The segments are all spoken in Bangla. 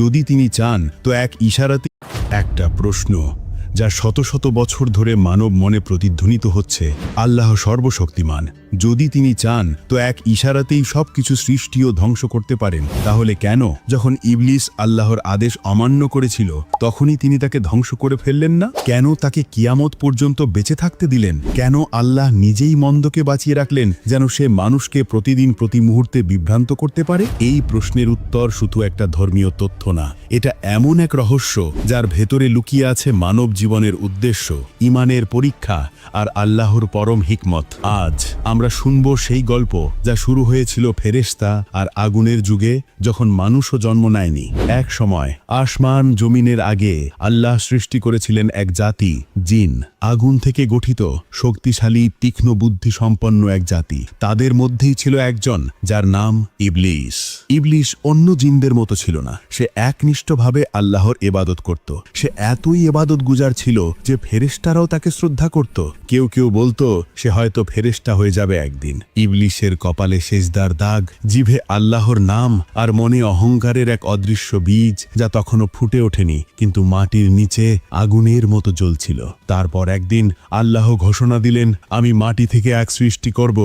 যদি তিনি চান তো এক ইশারাতে। একটা প্রশ্ন যা শত শত বছর ধরে মানব মনে প্রতিধ্বনিত হচ্ছে, আল্লাহ সর্বশক্তিমান। যদি তিনি চান তো এক ইশারাতেই সবকিছু সৃষ্টি ও ধ্বংস করতে পারেন, তাহলে কেন যখন ইবলিস আল্লাহর আদেশ অমান্য করেছিল তখনই তিনি তাকে ধ্বংস করে ফেললেন না? কেন তাকে কিয়ামত পর্যন্ত বেঁচে থাকতে দিলেন? কেন আল্লাহ নিজেই মন্দকে বাঁচিয়ে রাখলেন যেন সে মানুষকে প্রতিদিন প্রতি মুহূর্তে বিভ্রান্ত করতে পারে? এই প্রশ্নের উত্তর শুধু একটা ধর্মীয় তথ্য না, এটা এমন এক রহস্য যার ভেতরে লুকিয়ে আছে মানব জীবনের উদ্দেশ্য, ইমানের পরীক্ষা আর আল্লাহর পরম হিকমত। আজ আমরা শুনব সেই গল্প যা শুরু হয়েছিল ফেরেশতা আর আগুনের যুগে, যখন মানুষও জন্ম নেয়নি। এক সময় আসমান জমিনের আগে আল্লাহ সৃষ্টি করেছিলেন এক জাতি, জিন। আগুন থেকে গঠিত, শক্তিশালী, তীক্ষ্ণ বুদ্ধি সম্পন্ন এক জাতি। তাদের মধ্যেই ছিল একজন যার নাম ইবলিস। ইবলিস অন্য জিনদের মতো ছিল না, সে একনিষ্ঠভাবে আল্লাহর ইবাদত করত। সে এতই ইবাদত গুজার ছিল যে ফেরেশতারাও তাকে শ্রদ্ধা করত। কেউ কেউ বলতো সে হয়তো ফেরেশতা হয়ে যাবে একদিন। ইবলিসের কপালে সেজদার দাগ, জিভে আল্লাহর নাম আর মনে অহংকারের এক অদৃশ্য বীজ যা তখনও ফুটে ওঠেনি, কিন্তু মাটির নিচে আগুনের মতো জ্বলছিল। তারপর একদিন আল্লাহ ঘোষণা দিলেন, আমি মাটি থেকে এক সৃষ্টি করব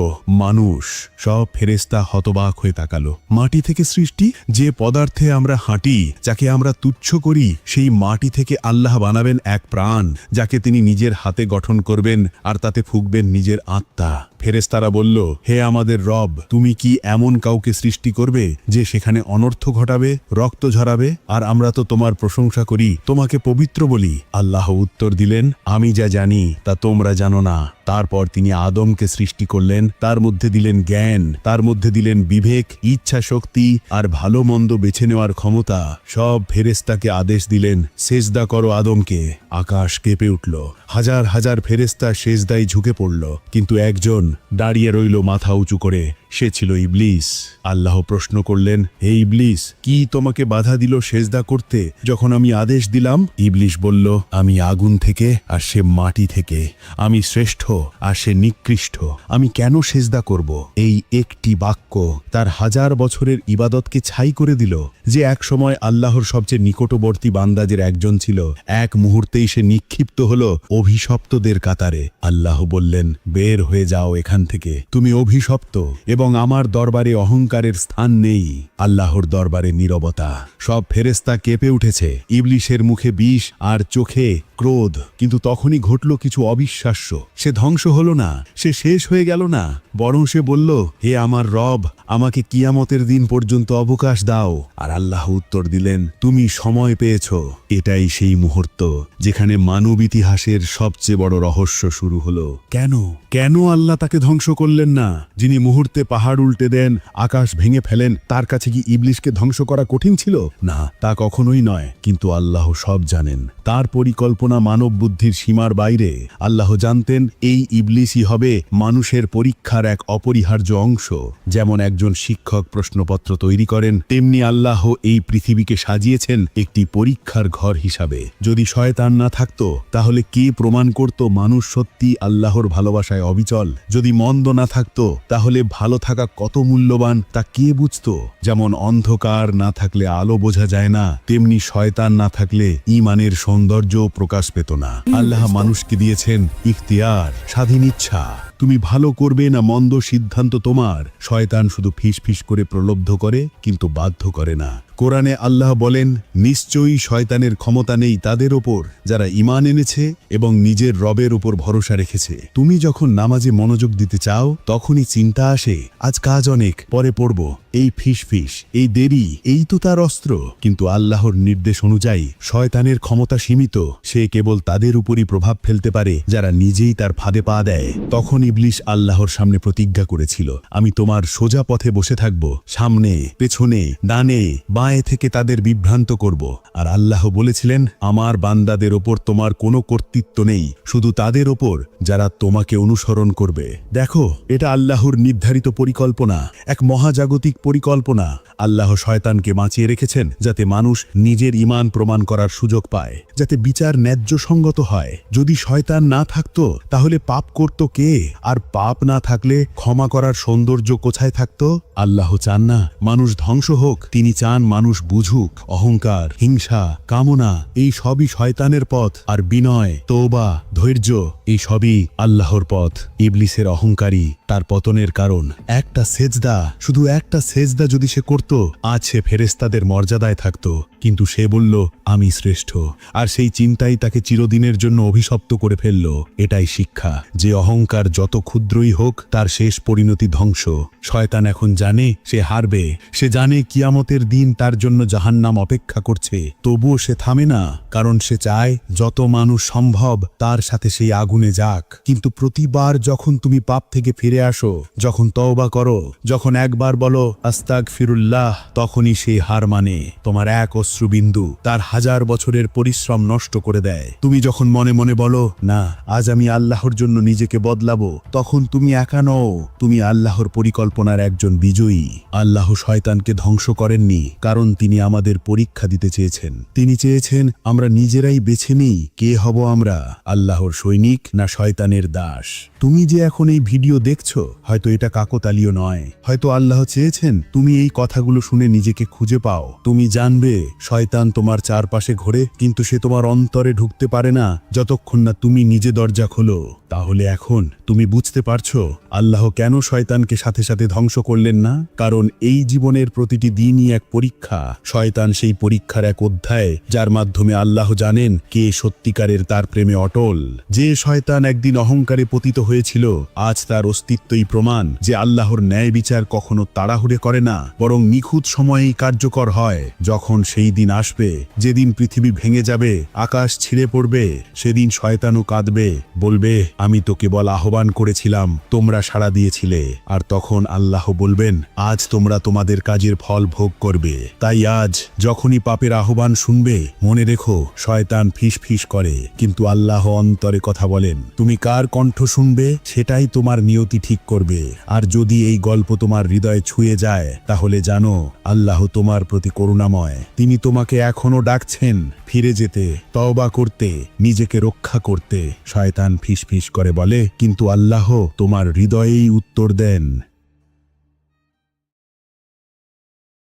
মানুষ। সব ফেরেশতা হতবাক হয়ে তাকালো। মাটি থেকে সৃষ্টি? যে পদার্থে আমরা হাঁটি, যাকে আমরা তুচ্ছ করি, সেই মাটি থেকে আল্লাহ বানাবেন এক প্রাণ যাকে তিনি নিজের হাতে গঠন করবেন আর তাতে ফুঁকবেন নিজের আত্মা। ফেরেশতারা বলল, হে আমাদের রব, তুমি কি এমন কাউকে সৃষ্টি করবে যে সেখানে অনর্থ ঘটাবে, রক্ত ঝরাবে? আর আমরা তো তোমার প্রশংসা করি, তোমাকে পবিত্র বলি। আল্লাহ উত্তর দিলেন, আমি যা জানি তা তোমরা জানো না। তারপর তিনি আদমকে সৃষ্টি করলেন, তার মধ্যে দিলেন জ্ঞান, তার মধ্যে দিলেন বিবেক, ইচ্ছা শক্তি আর ভালো মন্দ বেছে নেওয়ার ক্ষমতা। সব ফেরেশতাকে আদেশ দিলেন, সেজদা করো আদমকে। আকাশ কেঁপে উঠল, হাজার হাজার ফেরেশতা সেজদায় ঝুঁকে পড়ল, কিন্তু একজন দাঁড়িয়ে রইল মাথা উঁচু করে। সে ছিল ইবলিস। আল্লাহ প্রশ্ন করলেন, হে ইবলিস, কি তোমাকে বাধা দিল সেজদা করতে যখন আমি আদেশ দিলাম? ইবলিস বলল, আমি আগুন থেকে আর সে মাটি থেকে, আমি শ্রেষ্ঠ আর সে নিকৃষ্ট, আমি কেন সেজদা করব? এই একটি বাক্য তার হাজার বছরের ইবাদতকে ছাই করে দিল। যে এক সময় আল্লাহর সবচেয়ে নিকটবর্তী বান্দাদের একজন ছিল, এক মুহূর্তেই সে নিক্ষিপ্ত হলো অভিশপ্তদের কাতারে। আল্লাহ বললেন, বের হয়ে যাও এখান থেকে, তুমি অভিশপ্ত এবং আমার দরবারে অহংকারের স্থান নেই। আল্লাহর দরবারে নীরবতা। সব ফেরেশতা কেঁপে উঠেছে, ইবলিসের মুখে বিষ আর চোখে ক্রোধ। কিন্তু তখনই ঘটল কিছু অবিশ্বাস্য। সে ধ্বংস হলো না, সে শেষ হয়ে গেল না, বরং সে বলল, হে আমার রব, আমাকে কিয়ামতের দিন পর্যন্ত অবকাশ দাও। আর আল্লাহ উত্তর দিলেন, তুমি সময় পেয়েছ। এটাই সেই মুহূর্ত যেখানে মানব ইতিহাসের সবচেয়ে বড় রহস্য শুরু হলো। কেন আল্লাহ তাকে ধ্বংস করলেন না? যিনি মুহূর্তে পাহাড় উল্টে দেন, আকাশ ভেঙে ফেলেন, তার কাছে কি ইবলিসকে ধ্বংস করা কঠিন ছিল? না, তা কখনোই নয়। কিন্তু আল্লাহ সব জানেন। তার পরিকল্পনা মানব বুদ্ধির সীমার বাইরে। আল্লাহ জানতেন এই ইবলিসই হবে মানুষের পরীক্ষার এক অপরিহার্য অংশ। যেমন একজন শিক্ষক প্রশ্নপত্র তৈরি করেন, তেমনি আল্লাহ এই পৃথিবীকে সাজিয়েছেন একটি পরীক্ষার ঘর হিসাবে। যদি শয়তান না থাকতো তাহলে কে প্রমাণ করত মানুষ সত্যি আল্লাহর ভালোবাসায় অবিচল? যদি মন্দ না থাকতো তাহলে ভালো থাকা কত মূল্যবান তা কে বুঝতো? যেমন অন্ধকার না থাকলে আলো বোঝা যায় না, তেমনি শয়তান না থাকলে ঈমানের সৌন্দর্য প্রকাশ পেত না। আল্লাহ মানুষকে দিয়েছেন ইখতিয়ার, স্বাধীন ইচ্ছা। তুমি ভালো করবে না মন্দ সিদ্ধান্ত তোমার। শয়তান শুধু ফিস করে প্রলব্ধ করে, কিন্তু বাধ্য করে না। কোরআনে আল্লাহ বলেন, নিশ্চয়ই শয়তানের ক্ষমতা নেই তাদের ওপর যারা ঈমান এনেছে এবং নিজের রবের উপর ভরসা রেখেছে। তুমি যখন নামাজে মনোযোগ দিতে চাও তখনই চিন্তা আসে, আজ কাজ অনেক, পরে পড়ব। এই ফিস, এই দেরি, এই তো তার অস্ত্র। কিন্তু আল্লাহর নির্দেশ অনুযায়ী শয়তানের ক্ষমতা সীমিত। সে কেবল তাদের উপরই প্রভাব ফেলতে পারে যারা নিজেই তার ফাঁদে পা দেয়। তখন ইবলিস আল্লাহর সামনে প্রতিজ্ঞা করেছিল, আমি তোমার সোজা পথে বসে থাকব, সামনে, পেছনে, ডানে, বাঁয়ে থেকে তাদের বিভ্রান্ত করব। আর আল্লাহ বলেছিলেন, আমার বান্দাদের ওপর তোমার কোনো কর্তৃত্ব নেই, শুধু তাদের ওপর যারা তোমাকে অনুসরণ করবে। দেখো, এটা আল্লাহর নির্ধারিত পরিকল্পনা, এক মহাজাগতিক পরিকল্পনা। আল্লাহ শয়তানকে বাঁচিয়ে রেখেছেন যাতে মানুষ নিজের ঈমান প্রমাণ করার সুযোগ পায়, যাতে বিচার ন্যায্য সঙ্গত হয়। যদি শয়তান না থাকতো তাহলে পাপ করত কে? আর পাপ না থাকলে ক্ষমা করার সৌন্দর্য কোথায় থাকতো? আল্লাহ চান না মানুষ ধ্বংস হোক, তিনি চান মানুষ বুঝুক অহংকার, হিংসা, কামনা এই সবই শয়তানের পথ, আর বিনয়, তওবা, ধৈর্য এই সবই আল্লাহর পথ। ইবলিসের অহংকারী, তার পতনের কারণ একটা সেজদা, শুধু একটা সেজদা যদি সে করত, আজ সে ফেরেশতাদের মর্যাদায় থাকত। কিন্তু সে বলল আমি শ্রেষ্ঠ, আর সেই চিন্তাই তাকে চিরদিনের জন্য অভিশপ্ত করে ফেলল। এটাই শিক্ষা যে অহংকার যত ক্ষুদ্রই হোক তার শেষ পরিণতি ধ্বংস। শয়তান এখন জানে সে হারবে, সে জানে কিয়ামতের দিন তার জন্য জাহান্নাম অপেক্ষা করছে, তবুও সে থামে না, কারণ সে চায় যত মানুষ সম্ভব তার সাথে সেই আগুনে যাক। কিন্তু প্রতিবার যখন তুমি পাপ থেকে ফিরে আসো, যখন তওবা করো, যখন একবার বলো আস্তাগফিরুল্লাহ, তখনই সে হার মানে। তোমার এক অশ্রুবিন্দু তার 1000 বছরের পরিশ্রম নষ্ট করে দেয়। তুমি যখন মনে মনে বলো না আজ আমি আল্লাহর জন্য নিজেকে বদলাবো, তখন তুমি একা নও, তুমি আল্লাহর পরিকল্পনার একজন বিজয়ী। আল্লাহ শয়তানকে ধ্বংস করেননি কারণ তিনি আমাদের পরীক্ষা দিতে চেয়েছেন। তিনি চেয়েছেন আমরা নিজেরাই বেছে নিই কে হব আমরা, আল্লাহর সৈনিক না শয়তানের দাস। তুমি যে এখন এই ভিডিও দেখছো, হয়তো এটা কাকতালীয় নয়, হয়তো আল্লাহ চেয়েছেন তুমি এই কথাগুলো শুনে নিজেকে খুঁজে পাও। তুমি জানবে শয়তান তোমার চারপাশে ঘোরে, কিন্তু সে তোমার অন্তরে ঢুকতে পারে না যতক্ষণ না তুমি নিজে দরজা খোলো। তাহলে এখন তুমি বুঝতে পারছো আল্লাহ কেন শয়তানকে সাথে সাথে ধ্বংস করলেন না? কারণ এই জীবনের প্রতিটি দিনই এক পরীক্ষা। শয়তান সেই পরীক্ষার এক অধ্যায়, যার মাধ্যমে আল্লাহ জানেন কে সত্যিকারের তার প্রেমে অটল। যে শয়তান একদিন অহংকারে পতিত হয়েছিল, আজ তার অস্তিত্বই প্রমাণ যে আল্লাহর ন্যায় বিচার কখনো তাড়াহুড়ে করে না, বরং নিখুঁত সময়েই কার্যকর হয়। যখন সেই দিন আসবে যেদিন পৃথিবী ভেঙে যাবে, আকাশ ছিঁড়ে পড়বে, সেদিন শয়তানও কাঁদবে, বলবে আমি তো কেবল আহ্বান করেছিলাম, তোমরা সাড়া দিয়েছিলে। আর তখন আল্লাহ বলবেন আজ তোমরা তোমাদের কাজের ফল ভোগ করবে। তাই আজ যখনই পাপের আহ্বান শুনবে, মনে রেখো শয়তান ফিস ফিস করে, কিন্তু আল্লাহ অন্তরে কথা বলেন। তুমি কার কণ্ঠ শুনবে সেটাই তোমার নিয়তি ঠিক করবে। আর যদি এই গল্প তোমার হৃদয়ে ছুঁয়ে যায়, তাহলে জানো আল্লাহ তোমার প্রতি করুণাময়। তিনি তোমাকে এখনো ডাকছেন ফিরে যেতে, তওবা করতে, নিজেকে রক্ষা করতে। শয়তান ফিস ফিস করে বলে, কিন্তু আল্লাহ তোমার হৃদয়েই উত্তর দেন।